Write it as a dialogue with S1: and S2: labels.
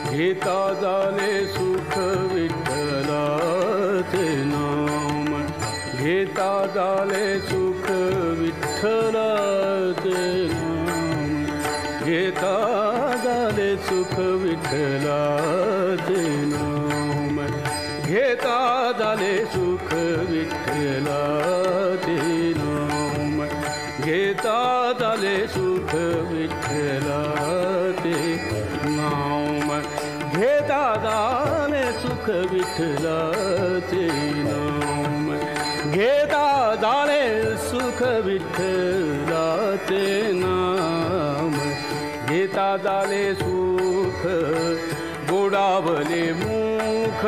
S1: घेता झाले सुख विठ्ठलाचे नाम, घेता झाले सुख विठ्ठलाचे नाम, घेता झाले सुख विठ्ठलाचे नाम, घेता झाले सुख विठ्ठलाचे नाम, घेता झाले सुख विठ्ठलाचे नाम, घेता झाले सुख विठ्ठलाचे नाम, घेता झाले सुख विठ्ठलाचे नाम, घेता झाले सुख गोडावले मुख,